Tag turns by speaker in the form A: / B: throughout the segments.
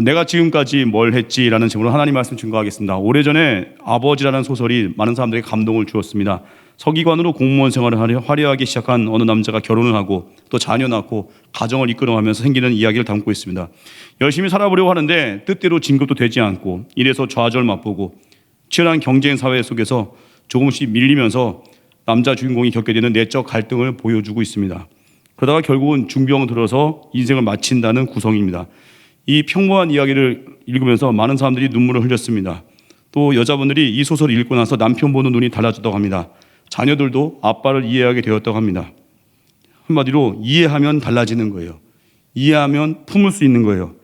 A: 내가 지금까지 뭘 했지라는 제목으로 하나님 말씀 증거하겠습니다. 오래전에 아버지라는 소설이 많은 사람들에게 감동을 주었습니다. 서기관으로 공무원 생활을 화려하게 시작한 어느 남자가 결혼을 하고 또 자녀 낳고 가정을 이끌어가면서 생기는 이야기를 담고 있습니다. 열심히 살아보려고 하는데 뜻대로 진급도 되지 않고 이래서 좌절 맛보고 치열한 경쟁 사회 속에서 조금씩 밀리면서 남자 주인공이 겪게 되는 내적 갈등을 보여주고 있습니다. 그러다가 결국은 중병 들어서 인생을 마친다는 구성입니다. 이 평범한 이야기를 읽으면서 많은 사람들이 눈물을 흘렸습니다. 또 여자분들이 이 소설을 읽고 나서 남편 보는 눈이 달라졌다고 합니다. 자녀들도 아빠를 이해하게 되었다고 합니다. 한마디로 이해하면 달라지는 거예요. 이해하면 품을 수 있는 거예요.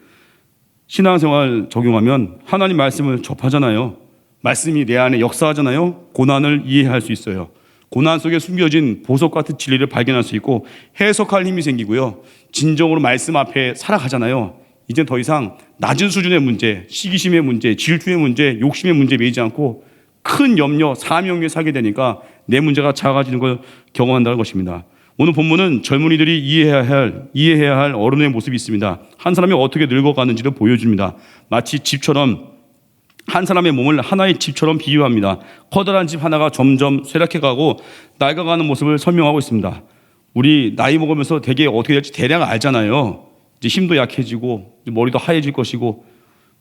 A: 신앙생활 적용하면 하나님 말씀을 접하잖아요. 말씀이 내 안에 역사하잖아요. 고난을 이해할 수 있어요. 고난 속에 숨겨진 보석 같은 진리를 발견할 수 있고 해석할 힘이 생기고요. 진정으로 말씀 앞에 살아가잖아요. 이제 더 이상 낮은 수준의 문제, 시기심의 문제, 질투의 문제, 욕심의 문제에 매이지 않고 큰 염려, 사명 위에 살게 되니까 내 문제가 작아지는 걸 경험한다는 것입니다. 오늘 본문은 젊은이들이 이해해야 할 어른의 모습이 있습니다. 한 사람이 어떻게 늙어가는지를 보여줍니다. 마치 집처럼 한 사람의 몸을 하나의 집처럼 비유합니다. 커다란 집 하나가 점점 쇠락해가고 낡아가는 모습을 설명하고 있습니다. 우리 나이 먹으면서 되게 어떻게 될지 대략 알잖아요. 이제 힘도 약해지고 머리도 하얘질 것이고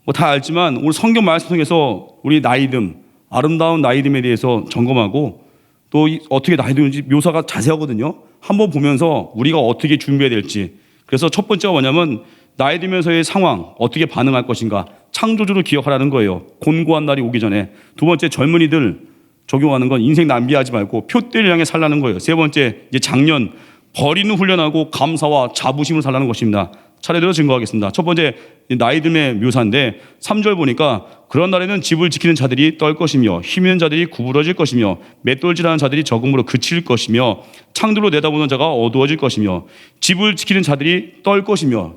A: 뭐 다 알지만 오늘 성경 말씀 통해서 우리 나이듦, 아름다운 나이듦에 대해서 점검하고 또 어떻게 나이 드는지 묘사가 자세하거든요. 한번 보면서 우리가 어떻게 준비해야 될지. 그래서 첫 번째가 뭐냐면 나이 들면서의 상황, 어떻게 반응할 것인가, 창조주를 기억하라는 거예요. 곤고한 날이 오기 전에. 두 번째, 젊은이들 적용하는 건 인생 낭비하지 말고 표대를 향해 살라는 거예요. 세 번째, 이제 작년 버리는 훈련하고 감사와 자부심을 살라는 것입니다. 차례대로 증거하겠습니다. 첫 번째, 나이 듦의 묘사인데 3절 보니까 그런 날에는 집을 지키는 자들이 떨 것이며 힘 있는 자들이 구부러질 것이며 맷돌질하는 자들이 적음으로 그칠 것이며 창들로 내다보는 자가 어두워질 것이며 집을 지키는 자들이 떨 것이며.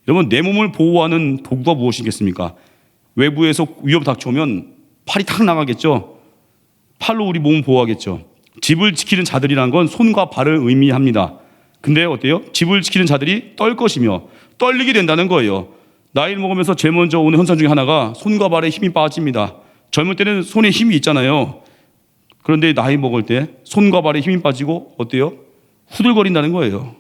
A: 여러분, 내 몸을 보호하는 도구가 무엇이겠습니까? 외부에서 위협 닥쳐오면 팔이 탁 나가겠죠. 팔로 우리 몸을 보호하겠죠. 집을 지키는 자들이라는 건 손과 발을 의미합니다. 근데 어때요? 집을 지키는 자들이 떨 것이며 떨리게 된다는 거예요. 나이를 먹으면서 제일 먼저 오는 현상 중에 하나가 손과 발에 힘이 빠집니다. 젊을 때는 손에 힘이 있잖아요. 그런데 나이 먹을 때 손과 발에 힘이 빠지고 어때요? 후들거린다는 거예요.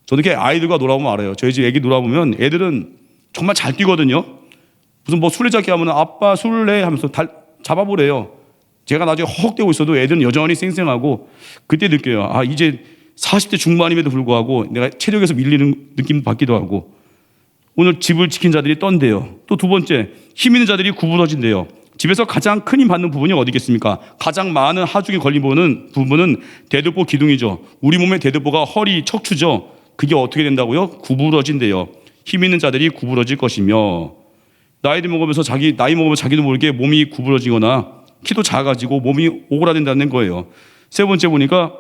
A: 저도 이렇게 아이들과 놀아보면 알아요. 저희 집 애기 놀아보면 애들은 정말 잘 뛰거든요. 무슨 뭐 술래잡기 하면 아빠 술래 하면서 잡아보래요. 제가 나중에 허헉대고 있어도 애들은 여전히 쌩쌩하고 그때 느껴요. 아, 이제 40대 중반임에도 불구하고 내가 체력에서 밀리는 느낌 받기도 하고. 오늘 집을 지킨 자들이 떤대요. 또 두 번째, 힘 있는 자들이 구부러진대요. 집에서 가장 큰 힘 받는 부분이 어디겠습니까? 가장 많은 하중에 걸린 부분은 대들보 기둥이죠. 우리 몸의 대들보가 허리, 척추죠. 그게 어떻게 된다고요? 구부러진대요. 힘 있는 자들이 구부러질 것이며. 나이 먹으면서 자기도 모르게 몸이 구부러지거나 키도 작아지고 몸이 오그라든다는 거예요. 세 번째 보니까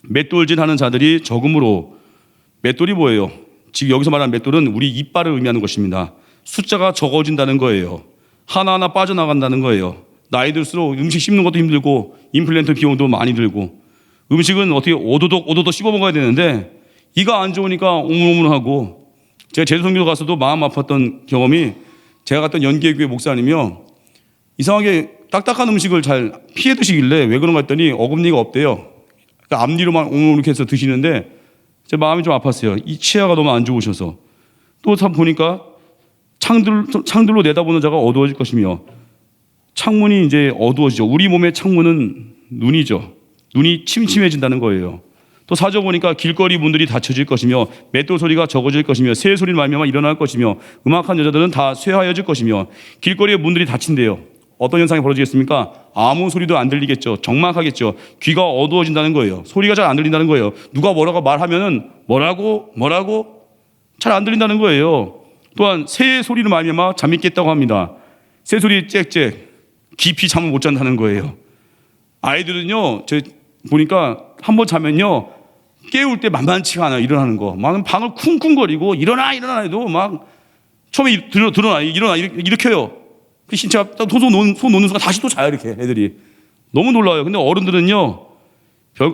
A: 맷돌질하는 자들이 적음으로. 맷돌이 뭐예요? 지금 여기서 말하는 맷돌은 우리 이빨을 의미하는 것입니다. 숫자가 적어진다는 거예요. 하나하나 빠져나간다는 거예요. 나이 들수록 음식 씹는 것도 힘들고 임플란트 비용도 많이 들고 음식은 어떻게 오도독 씹어 먹어야 되는데 이가 안 좋으니까 오물오물하고. 제가 제주선교 가서도 마음 아팠던 경험이, 제가 갔던 연계교회 목사님이요, 이상하게 딱딱한 음식을 잘 피해 드시길래 왜 그런가 했더니 어금니가 없대요. 그러니까 앞니로만 오물 이렇게 해서 드시는데 제 마음이 좀 아팠어요. 이 치아가 너무 안 좋으셔서. 또 참 보니까 창들로 내다보는 자가 어두워질 것이며. 창문이 이제 어두워지죠. 우리 몸의 창문은 눈이죠. 눈이 침침해진다는 거예요. 또 사절 보니까 길거리 문들이 닫혀질 것이며 맷돌 소리가 적어질 것이며 새 소리를 말미암아 일어날 것이며 음악한 여자들은 다 쇠하여질 것이며. 길거리의 문들이 닫힌대요. 어떤 현상이 벌어지겠습니까? 아무 소리도 안 들리겠죠. 적막하겠죠. 귀가 어두워진다는 거예요. 소리가 잘 안 들린다는 거예요. 누가 뭐라고 말하면은 뭐라고 잘 안 들린다는 거예요. 또한 새 소리를 말미암아 잠이 깼다고 합니다. 새 소리 짹짹, 깊이 잠을 못 잔다는 거예요. 아이들은요, 저 보니까 한번 자면요 깨울 때 만만치가 않아요. 일어나는 거. 막 방을 쿵쿵거리고 일어나 해도 막 처음에 일어나 일으켜요. 그 신체가 손 놓는 순간 다시 또 자요. 이렇게 애들이 너무 놀라요. 근데 어른들은요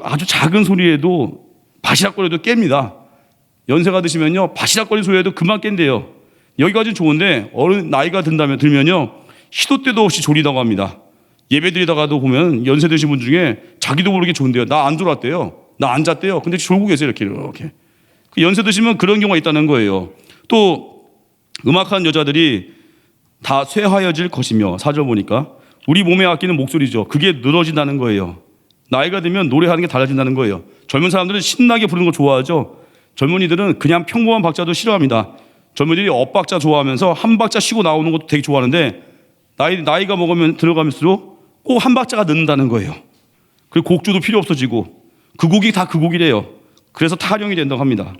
A: 아주 작은 소리에도 바시락거려도 깹니다. 연세가 드시면요 바시락거리는 소리에도 금방 깬대요. 여기까지는 좋은데 어른 나이가 들면요 시도 때도 없이 졸리다고 합니다. 예배드리다가도 보면 연세 드신 분 중에 자기도 모르게 좋은데요. 나 안 졸았대요. 나 안 잤대요. 근데 졸고 계세요. 이렇게. 그 연세 드시면 그런 경우가 있다는 거예요. 또 음악하는 여자들이 다 쇠하여질 것이며 4절 보니까 우리 몸에 아끼는 목소리죠. 그게 늘어진다는 거예요. 나이가 들면 노래하는 게 달라진다는 거예요. 젊은 사람들은 신나게 부르는 거 좋아하죠. 젊은이들은 그냥 평범한 박자도 싫어합니다. 젊은이들이 엇박자 좋아하면서 한 박자 쉬고 나오는 것도 되게 좋아하는데 나이가 먹으면 들어가면서도 꼭 한 박자가 늦는다는 거예요. 그리고 곡조도 필요 없어지고 그 곡이 다 그 곡이래요. 그래서 타령이 된다고 합니다.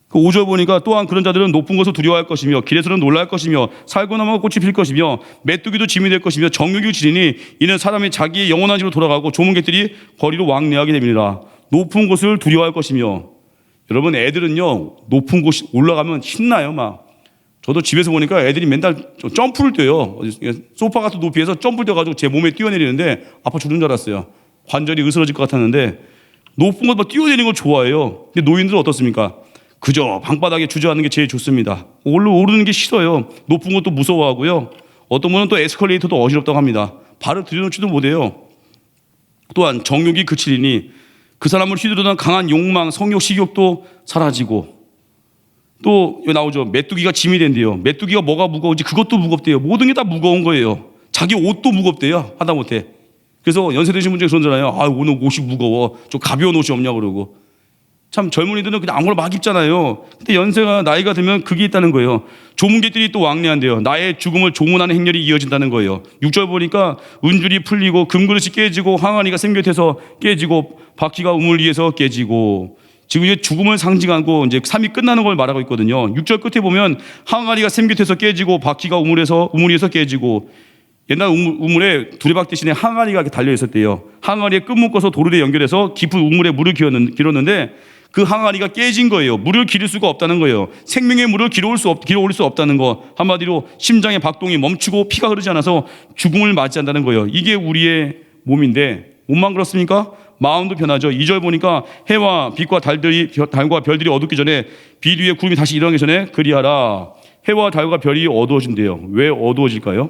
A: 그 5절 보니까 또한 그런 자들은 높은 것을 두려워할 것이며 길에서는 놀랄 것이며 살구나무가 꽃이 필 것이며 메뚜기도 짐이 될 것이며 정욕이 지리니 이는 사람이 자기의 영원한 집으로 돌아가고 좁은 객들이 거리로 왕래하게 됨이니라. 높은 곳을 두려워할 것이며 여러분 애들은요 높은 곳 올라가면 신나요 막. 저도 집에서 보니까 애들이 맨날 점프를 뛰어요. 소파 같은 높이에서 점프를 뛰어가지고 제 몸에 뛰어내리는데 아파 죽는 줄 알았어요. 관절이 으스러질 것 같았는데 높은 곳 막 뛰어내리는 걸 좋아해요. 근데 노인들은 어떻습니까? 그저 방바닥에 주저앉는 게 제일 좋습니다. 오르는 게 싫어요. 높은 것도 무서워하고요. 어떤 분은 또 에스컬레이터도 어지럽다고 합니다. 발을 들여놓지도 못해요. 또한 정욕이 그치리니 그 사람을 휘두르는 강한 욕망, 성욕, 식욕도 사라지고 또 여기 나오죠. 메뚜기가 짐이 된대요. 메뚜기가 뭐가 무거운지 그것도 무겁대요. 모든 게 다 무거운 거예요. 자기 옷도 무겁대요. 하다못해. 그래서 연세 드신 분 중에 그러잖아요. 아, 오늘 옷이 무거워. 좀 가벼운 옷이 없냐 그러고. 참 젊은이들은 그냥 아무거나 막 입잖아요. 근데 나이가 들면 그게 있다는 거예요. 조문객들이 또 왕래한대요. 나의 죽음을 조문하는 행렬이 이어진다는 거예요. 6절 보니까 은줄이 풀리고 금그릇이 깨지고 항아리가 샘곁에서 깨지고 바퀴가 우물 위에서 깨지고 지금 이제 죽음을 상징하고 이제 삶이 끝나는 걸 말하고 있거든요. 6절 끝에 보면 항아리가 샘곁에서 깨지고 바퀴가 우물 위에서 깨지고 옛날 우물에 두레박 대신에 항아리가 달려 있었대요. 항아리에 끈 묶어서 도르래 연결해서 깊은 우물에 물을 길었는데 그 항아리가 깨진 거예요. 물을 기를 수가 없다는 거예요. 생명의 물을 길어 올릴 수 없다는 거. 한마디로 심장의 박동이 멈추고 피가 흐르지 않아서 죽음을 맞이한다는 거예요. 이게 우리의 몸인데 몸만 그렇습니까? 마음도 변하죠. 2절 보니까 해와 빛과 달과 별들이 어둡기 전에 빛 위에 구름이 다시 일어나기 전에 그리하라. 해와 달과 별이 어두워진대요. 왜 어두워질까요?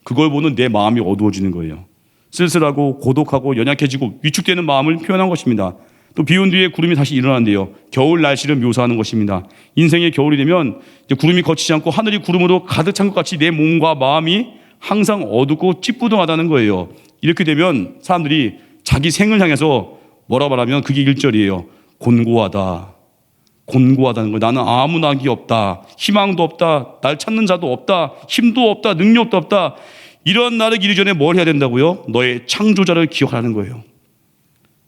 A: 그걸 보는 내 마음이 어두워지는 거예요. 쓸쓸하고 고독하고 연약해지고 위축되는 마음을 표현한 것입니다. 또 비온 뒤에 구름이 다시 일어난대요. 겨울 날씨를 묘사하는 것입니다. 인생의 겨울이 되면 이제 구름이 거치지 않고 하늘이 구름으로 가득 찬 것 같이 내 몸과 마음이 항상 어둡고 찌뿌둥하다는 거예요. 이렇게 되면 사람들이 자기 생을 향해서 뭐라 말하면 그게 1절이에요. 곤고하다. 곤고하다는 거예요. 나는 아무 낙이 없다. 희망도 없다. 날 찾는 자도 없다. 힘도 없다. 능력도 없다. 이런 날을 이르기 전에 뭘 해야 된다고요? 너의 창조자를 기억하라는 거예요.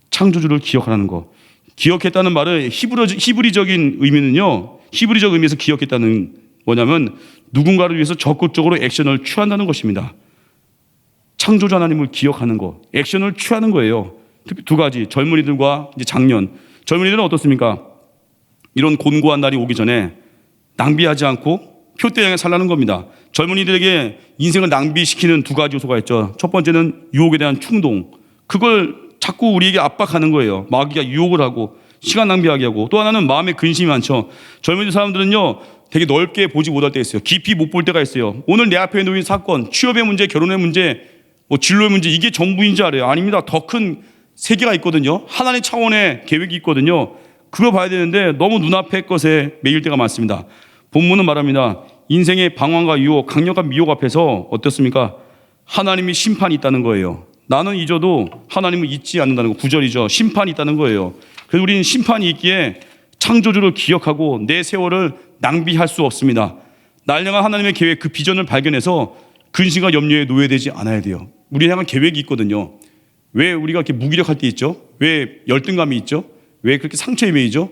A: 창조주를 기억하라는 거. 기억했다는 말은 히브리적인 의미는요. 히브리적 의미에서 기억했다는 뭐냐면 누군가를 위해서 적극적으로 액션을 취한다는 것입니다. 창조주 하나님을 기억하는 거, 액션을 취하는 거예요. 특히 두 가지, 젊은이들과 이제 장년. 젊은이들은 어떻습니까? 이런 곤고한 날이 오기 전에 낭비하지 않고 표대 향해 살라는 겁니다. 젊은이들에게 인생을 낭비시키는 두 가지 요소가 있죠. 첫 번째는 유혹에 대한 충동. 그걸 자꾸 우리에게 압박하는 거예요. 마귀가 유혹을 하고 시간 낭비하게 하고 또 하나는 마음에 근심이 많죠. 젊은 사람들은요 되게 넓게 보지 못할 때 있어요. 깊이 못 볼 때가 있어요. 오늘 내 앞에 놓인 사건, 취업의 문제, 결혼의 문제, 진로의 문제 이게 전부인지 알아요? 아닙니다. 더 큰 세계가 있거든요. 하나님 차원의 계획이 있거든요. 그거 봐야 되는데 너무 눈앞의 것에 매일 때가 많습니다. 본문은 말합니다. 인생의 방황과 유혹, 강력한 미혹 앞에서 어떻습니까? 하나님이 심판이 있다는 거예요. 나는 잊어도 하나님은 잊지 않는다는 거. 9절이죠. 심판이 있다는 거예요. 그래서 우리는 심판이 있기에 창조주를 기억하고 내 세월을 낭비할 수 없습니다. 날 향한 하나님의 계획, 그 비전을 발견해서 근심과 염려에 노예되지 않아야 돼요. 우리 향한 계획이 있거든요. 왜 우리가 이렇게 무기력할 때 있죠? 왜 열등감이 있죠? 왜 그렇게 상처에 매이죠?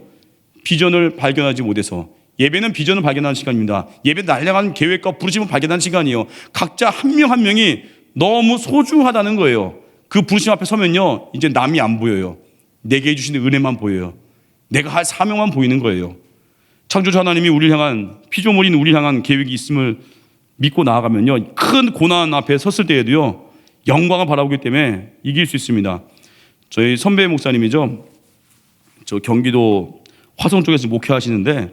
A: 비전을 발견하지 못해서. 예배는 비전을 발견하는 시간입니다. 예배는 날 향한 계획과 부르심을 발견하는 시간이에요. 각자 한 명 한 명이 너무 소중하다는 거예요. 그 부르심 앞에 서면요 이제 남이 안 보여요. 내게 해주신 은혜만 보여요. 내가 할 사명만 보이는 거예요. 창조주 하나님이 우리를 향한 피조물인 우리를 향한 계획이 있음을 믿고 나아가면요 큰 고난 앞에 섰을 때에도요 영광을 바라보기 때문에 이길 수 있습니다. 저희 선배 목사님이죠. 저 경기도 화성 쪽에서 목회하시는데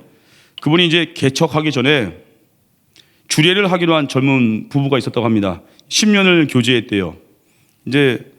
A: 그분이 이제 개척하기 전에 주례를 하기로 한 젊은 부부가 있었다고 합니다. 10년을 교제했대요. 이제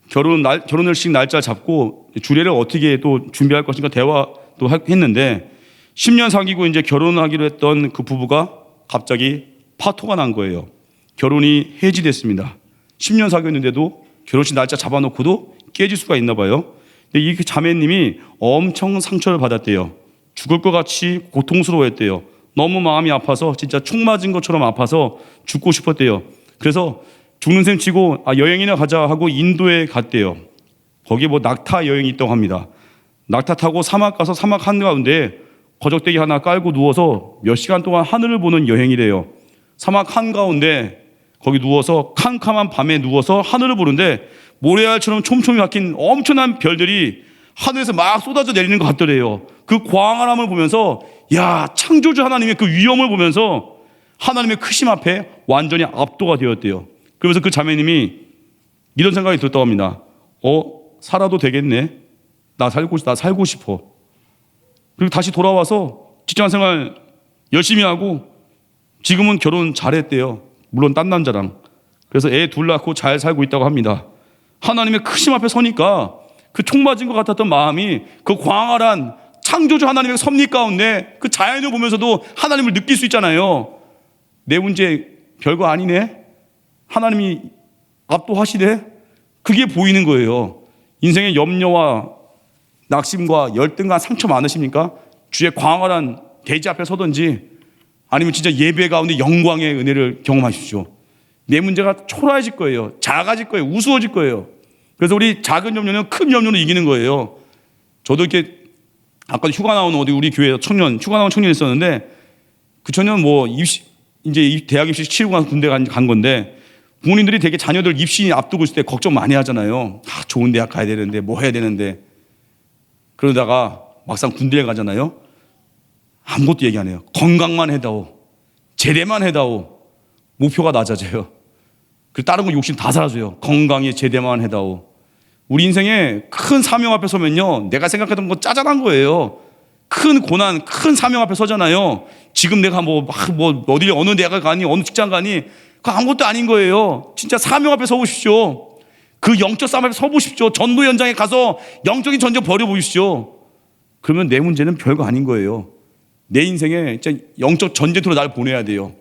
A: 결혼식 날짜 잡고 주례를 어떻게 또 준비할 것인가 대화도 했는데 10년 사귀고 이제 결혼하기로 했던 그 부부가 갑자기 파토가 난 거예요. 결혼이 해지됐습니다. 10년 사귀었는데도 결혼식 날짜 잡아놓고도 깨질 수가 있나 봐요. 근데 이 자매님이 엄청 상처를 받았대요. 죽을 것 같이 고통스러워했대요. 너무 마음이 아파서 진짜 총 맞은 것처럼 아파서 죽고 싶었대요. 그래서 죽는 셈 치고 여행이나 가자 하고 인도에 갔대요. 거기에 뭐 낙타 여행이 있다고 합니다. 낙타 타고 사막 가서 사막 한가운데 거적대기 하나 깔고 누워서 몇 시간 동안 하늘을 보는 여행이래요. 사막 한가운데 거기 누워서 캄캄한 밤에 누워서 하늘을 보는데 모래알처럼 촘촘히 박힌 엄청난 별들이 하늘에서 막 쏟아져 내리는 것 같더래요. 그 광활함을 보면서 창조주 하나님의 그 위엄을 보면서 하나님의 크심 앞에 완전히 압도가 되었대요. 그러면서 그 자매님이 이런 생각이 들었다고 합니다. 살아도 되겠네. 나 살고 싶어. 그리고 다시 돌아와서 직장생활 열심히 하고 지금은 결혼 잘했대요. 물론 딴 남자랑. 그래서 애 둘 낳고 잘 살고 있다고 합니다. 하나님의 크심 앞에 서니까 그 총 맞은 것 같았던 마음이 그 광활한 창조주 하나님의 섭리 가운데 그 자연을 보면서도 하나님을 느낄 수 있잖아요. 내 문제 별거 아니네. 하나님이 압도하시네. 그게 보이는 거예요. 인생의 염려와 낙심과 열등과 상처 많으십니까? 주의 광활한 대지 앞에 서든지 아니면 진짜 예배 가운데 영광의 은혜를 경험하십시오. 내 문제가 초라해질 거예요. 작아질 거예요. 우스워질 거예요. 그래서 우리 작은 염려는 큰 염려로 이기는 거예요. 저도 이렇게 아까 휴가 나온 우리 교회 휴가 나온 청년이 있었는데 그 청년 이제 대학 입시 치르고 나서 군대 간 건데 부모님들이 되게 자녀들 입시 앞두고 있을 때 걱정 많이 하잖아요. 좋은 대학 가야 되는데 뭐 해야 되는데 그러다가 막상 군대에 가잖아요. 아무것도 얘기 안 해요. 건강만 해다오. 제대만 해다오. 목표가 낮아져요. 그리고 다른 거 욕심 다 사라져요. 건강에 제대만 해다오. 우리 인생에 큰 사명 앞에 서면요. 내가 생각했던 거 짜잘한 거예요. 큰 고난, 큰 사명 앞에 서잖아요. 지금 내가 어느 대학을 가니, 어느 직장 가니, 그거 아무것도 아닌 거예요. 진짜 사명 앞에 서보십시오. 그 영적 싸움 앞에 서보십시오. 전도 현장에 가서 영적인 전쟁 벌여보십시오. 그러면 내 문제는 별거 아닌 거예요. 내 인생에 진짜 영적 전쟁터로 날 보내야 돼요.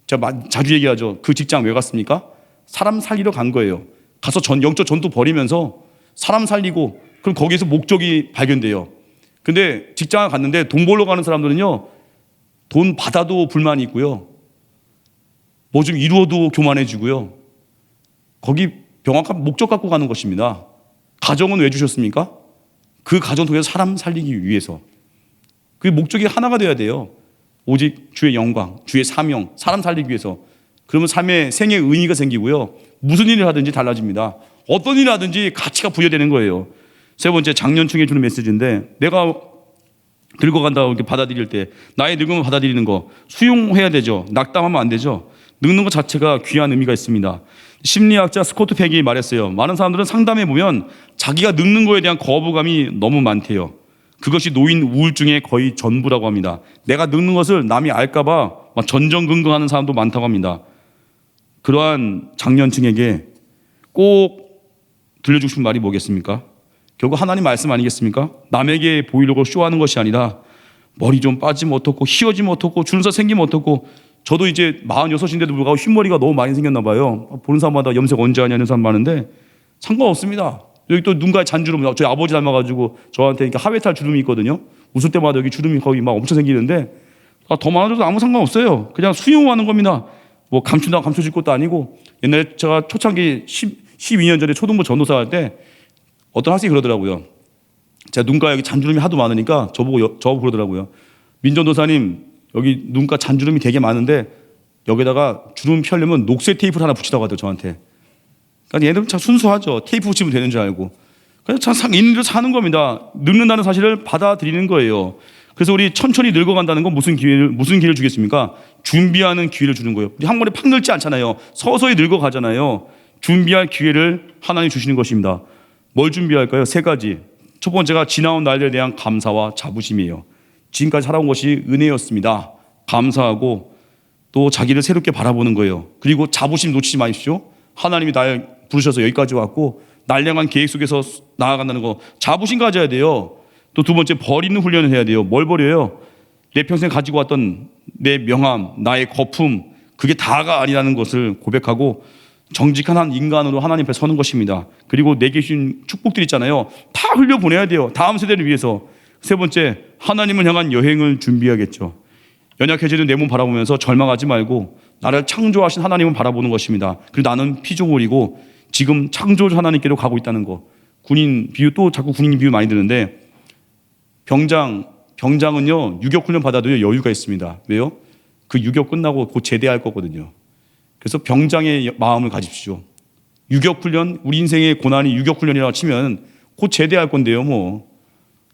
A: 제가 자주 얘기하죠. 그 직장 왜 갔습니까? 사람 살리러 간 거예요. 가서 영적 전투 벌이면서 사람 살리고 그럼 거기에서 목적이 발견돼요. 근데 직장을 갔는데 돈 벌러 가는 사람들은요. 돈 받아도 불만이 있고요. 뭐 좀 이루어도 교만해지고요. 거기 명확한 목적 갖고 가는 것입니다. 가정은 왜 주셨습니까? 그 가정 통해서 사람 살리기 위해서. 그 목적이 하나가 돼야 돼요. 오직 주의 영광, 주의 사명, 사람 살리기 위해서. 그러면 삶의 생의 의미가 생기고요. 무슨 일을 하든지 달라집니다. 어떤 일을 하든지 가치가 부여되는 거예요. 세 번째, 장년층에 주는 메시지인데 내가 늙어간다고 이렇게 받아들일 때 나의 늙음을 받아들이는 거 수용해야 되죠. 낙담하면 안 되죠. 늙는 것 자체가 귀한 의미가 있습니다. 심리학자 스코트 팩이 말했어요. 많은 사람들은 상담해 보면 자기가 늙는 거에 대한 거부감이 너무 많대요. 그것이 노인 우울증의 거의 전부라고 합니다. 내가 늙는 것을 남이 알까 봐 전전긍긍하는 사람도 많다고 합니다. 그러한 장년층에게 꼭 들려주고 싶은 말이 뭐겠습니까? 결국 하나님 말씀 아니겠습니까? 남에게 보이려고 쇼하는 것이 아니라 머리 좀 빠지면 어떻고 휘어지면 어떻고 주름살 생기면 어떻고 저도 이제 46인데도 불구하고 흰머리가 너무 많이 생겼나 봐요. 보는 사람마다 염색 언제 하냐는 사람 많은데 상관없습니다. 여기 또 눈가에 잔주름, 저희 아버지 닮아가지고 저한테 이렇게 하회탈 주름이 있거든요. 웃을 때마다 여기 주름이 거의 막 엄청 생기는데 더 많아져도 아무 상관없어요. 그냥 수용하는 겁니다. 뭐 감춘다고 감춰질 것도 아니고 옛날에 제가 초창기 12년 전에 초등부 전도사 할 때 어떤 학생이 그러더라고요. 제가 눈가에 여기 잔주름이 하도 많으니까 저보고 그러더라고요. 민전도사님 여기 눈가 잔주름이 되게 많은데 여기다가 주름 펴려면 녹색 테이프를 하나 붙이라고 하더라고요. 저한테. 그러니까 얘들은 참 순수하죠. 테이프 붙이면 되는 줄 알고. 그래서 참 있는 대로 사는 겁니다. 늙는다는 사실을 받아들이는 거예요. 그래서 우리 천천히 늙어간다는 건 무슨 기회를 주겠습니까? 준비하는 기회를 주는 거예요. 우리 한 번에 팍 늙지 않잖아요. 서서히 늙어가잖아요. 준비할 기회를 하나님 주시는 것입니다. 뭘 준비할까요? 세 가지. 첫 번째가 지나온 날들에 대한 감사와 자부심이에요. 지금까지 살아온 것이 은혜였습니다. 감사하고 또 자기를 새롭게 바라보는 거예요. 그리고 자부심 놓치지 마십시오. 하나님이 날 부르셔서 여기까지 왔고 날 향한 계획 속에서 나아간다는 거 자부심 가져야 돼요. 또 두 번째, 버리는 훈련을 해야 돼요. 뭘 버려요? 내 평생 가지고 왔던 내 명함, 나의 거품, 그게 다가 아니라는 것을 고백하고 정직한 한 인간으로 하나님 앞에 서는 것입니다. 그리고 내게 주신 축복들 있잖아요. 다 흘려보내야 돼요. 다음 세대를 위해서. 세 번째, 하나님을 향한 여행을 준비해야겠죠. 연약해지는 내 몸 바라보면서 절망하지 말고 나를 창조하신 하나님을 바라보는 것입니다. 그리고 나는 피조물이고 지금 창조주 하나님께로 가고 있다는 거. 군인 비유, 또 자꾸 군인 비유 많이 드는데 병장은요 유격훈련 받아도요 여유가 있습니다. 왜요? 그 유격 끝나고 곧 제대할 거거든요. 그래서 병장의 마음을 가집시오. 유격훈련, 우리 인생의 고난이 유격훈련이라고 치면 곧 제대할 건데요. 뭐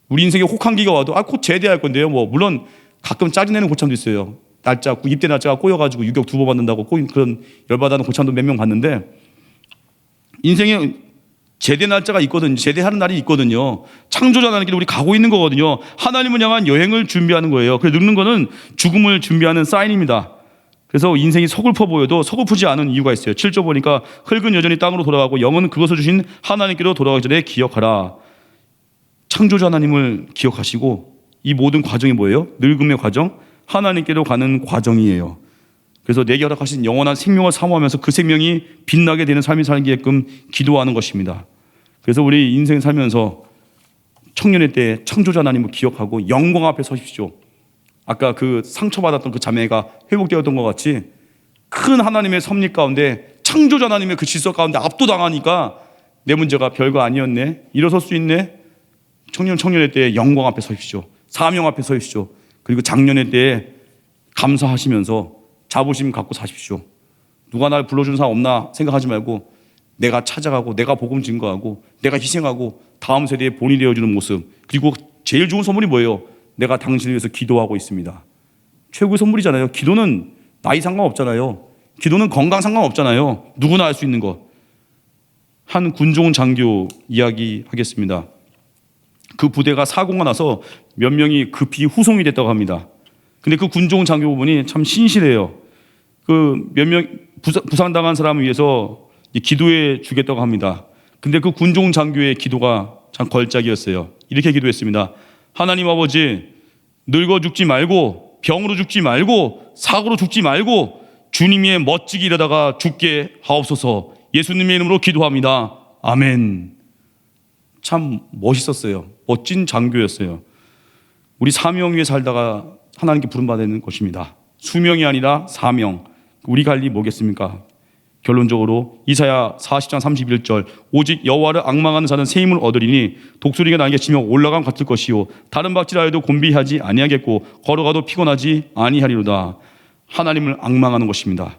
A: 우리 인생에 혹한기가 와도 곧 제대할 건데요. 뭐 물론 가끔 짜증내는 고참도 있어요. 날짜, 입대 날짜가 꼬여가지고 유격 2번 받는다고 그런 열받아하는 고참도 몇 명 봤는데, 인생에 제대 날짜가 있거든요. 제대하는 날이 있거든요. 창조자 하나님께 우리 가고 있는 거거든요. 하나님을 향한 여행을 준비하는 거예요. 그래서 늙는 거는 죽음을 준비하는 사인입니다. 그래서 인생이 서글퍼 보여도 서글프지 않은 이유가 있어요. 7절 보니까 흙은 여전히 땅으로 돌아가고 영은 그것을 주신 하나님께로 돌아가기 전에 기억하라. 창조자 하나님을 기억하시고 이 모든 과정이 뭐예요? 늙음의 과정, 하나님께로 가는 과정이에요. 그래서 내게 허락하신 영원한 생명을 사모하면서 그 생명이 빛나게 되는 삶이 살게끔 기도하는 것입니다. 그래서 우리 인생 살면서 청년의 때 창조자 하나님을 기억하고 영광 앞에 서십시오. 아까 그 상처받았던 그 자매가 회복되었던 것 같이 큰 하나님의 섭리 가운데 창조자 하나님의 그 질서 가운데 압도당하니까 내 문제가 별거 아니었네, 일어설 수 있네. 청년의 때에 영광 앞에 서십시오. 사명 앞에 서십시오. 그리고 장년의 때에 감사하시면서 자부심 갖고 사십시오. 누가 날 불러주는 사람 없나 생각하지 말고 내가 찾아가고 내가 복음 증거하고 내가 희생하고 다음 세대의 본이 되어주는 모습. 그리고 제일 좋은 선물이 뭐예요? 내가 당신을 위해서 기도하고 있습니다. 최고의 선물이잖아요. 기도는 나이 상관없잖아요. 기도는 건강 상관없잖아요. 누구나 할 수 있는 것. 한 군종 장교 이야기 하겠습니다. 그 부대가 사고가 나서 몇 명이 급히 후송이 됐다고 합니다. 근데 그 군종 장교분이 참 신실해요. 그 몇 명 부상당한 사람을 위해서 기도해 주겠다고 합니다. 근데 그 군종 장교의 기도가 참 걸작이었어요. 이렇게 기도했습니다. 하나님 아버지, 늙어 죽지 말고 병으로 죽지 말고 사고로 죽지 말고 주님의 멋지게 일하다가 죽게 하옵소서. 예수님의 이름으로 기도합니다. 아멘. 참 멋있었어요. 멋진 장교였어요. 우리 사명 위에 살다가 하나님께 부름받는 것입니다. 수명이 아니라 사명. 우리가 할 일이 뭐겠습니까? 결론적으로 이사야 40장 31절, 오직 여호와를 앙망하는 자는 새 힘을 얻으리니 독수리가 날개 치며 올라감 같을 것이요 다른 박질하여도 곤비하지 아니하겠고 걸어가도 피곤하지 아니하리로다. 하나님을 앙망하는 것입니다.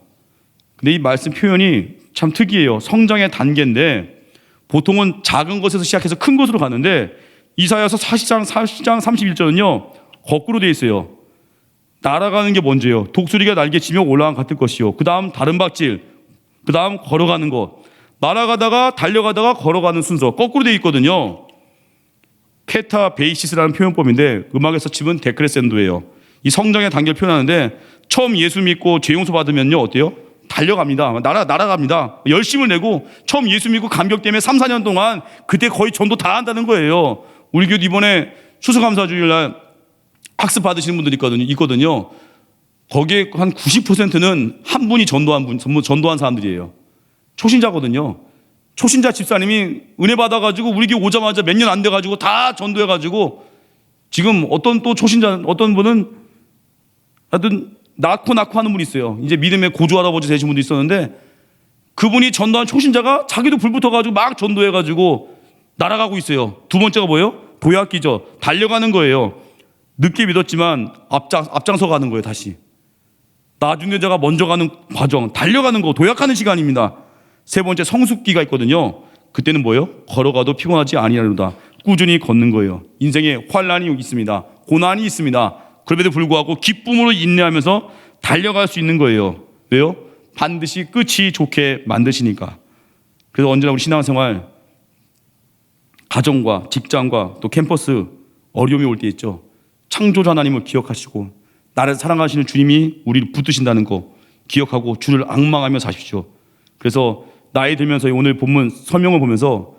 A: 근데 이 말씀 표현이 참 특이해요. 성장의 단계인데 보통은 작은 것에서 시작해서 큰 것으로 가는데 이사야서 40장 31절은요 거꾸로 되어 있어요. 날아가는 게 먼저예요. 독수리가 날개 치며 올라감 같을 것이요 그 다음 다른 박질, 그 다음 걸어가는 것. 날아가다가 달려가다가 걸어가는 순서 거꾸로 되어 있거든요. 케타베이시스라는 표현법인데 음악에서 치면 데크레센도예요. 이 성장의 단계를 표현하는데 처음 예수 믿고 죄 용서 받으면요 어때요? 달려갑니다. 날아갑니다. 열심을 내고 처음 예수 믿고 감격 때문에 3, 4년 동안 그때 거의 전도 다 한다는 거예요. 우리 교회 이번에 추수감사주일날 학습 받으시는 분들이 있거든요. 거기에 한 90%는 한 분이 전도한 사람들이에요. 초신자거든요. 초신자 집사님이 은혜 받아가지고 우리 교회 오자마자 몇 년 안 돼가지고 다 전도해가지고 지금 어떤 또 초신자, 어떤 분은 하여튼 낳고 하는 분이 있어요. 이제 믿음의 고조 할아버지 되신 분도 있었는데 그분이 전도한 초신자가 자기도 불 붙어가지고 막 전도해가지고 날아가고 있어요. 두 번째가 뭐예요? 도약기죠. 달려가는 거예요. 늦게 믿었지만 앞장서 가는 거예요. 다시 나중에 제가 먼저 가는 과정, 달려가는 거, 도약하는 시간입니다. 세 번째 성숙기가 있거든요. 그때는 뭐예요? 걸어가도 피곤하지 아니하리로다. 꾸준히 걷는 거예요. 인생에 환난이 있습니다. 고난이 있습니다. 그럼에도 불구하고 기쁨으로 인내하면서 달려갈 수 있는 거예요. 왜요? 반드시 끝이 좋게 만드시니까. 그래서 언제나 우리 신앙생활 가정과 직장과 또 캠퍼스 어려움이 올 때 있죠. 창조자 하나님을 기억하시고 나를 사랑하시는 주님이 우리를 붙드신다는 거 기억하고 주를 앙망하며 사십시오. 그래서 나이 들면서 오늘 본문 설명을 보면서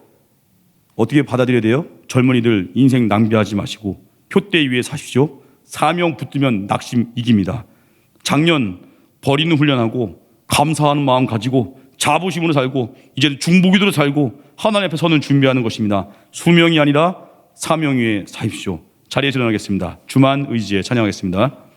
A: 어떻게 받아들여야 돼요? 젊은이들 인생 낭비하지 마시고 표대 위에 사십시오. 사명 붙들면 낙심 이깁니다. 작년 버리는 훈련하고 감사하는 마음 가지고 자부심으로 살고 이제는 중보기도로 살고 하나님 앞에 서는 준비하는 것입니다. 수명이 아니라 사명 위에 사십시오. 자리에 일어나겠습니다. 주만 의지에 찬양하겠습니다.